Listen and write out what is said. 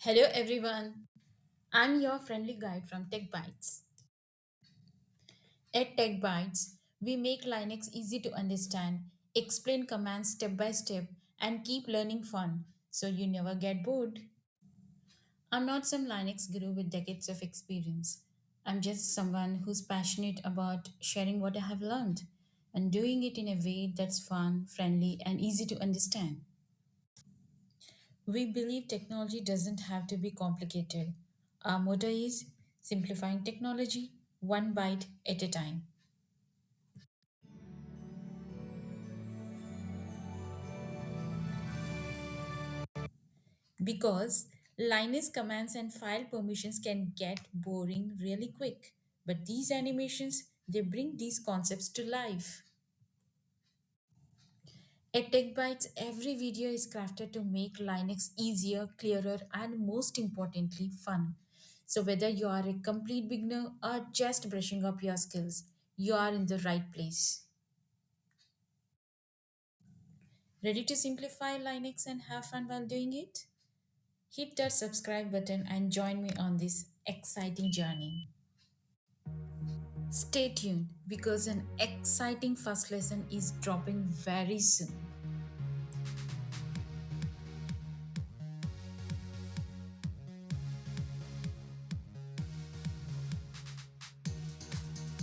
Hello everyone, I'm your friendly guide from TechBytes. At TechBytes, we make Linux easy to understand, explain commands step by step, and keep learning fun so you never get bored. I'm not some Linux guru with decades of experience. I'm just someone who's passionate about sharing what I have learned and doing it in a way that's fun, friendly, and easy to understand. We believe technology doesn't have to be complicated. Our motto is simplifying technology one byte at a time. Because Linux commands and file permissions can get boring really quick. But these animations, they bring these concepts to life. At TechBytes, every video is crafted to make Linux easier, clearer, and most importantly, fun. So, whether you are a complete beginner or just brushing up your skills, you are in the right place. Ready to simplify Linux and have fun while doing it? Hit that subscribe button and join me on this exciting journey. Stay tuned because an exciting first lesson is dropping very soon.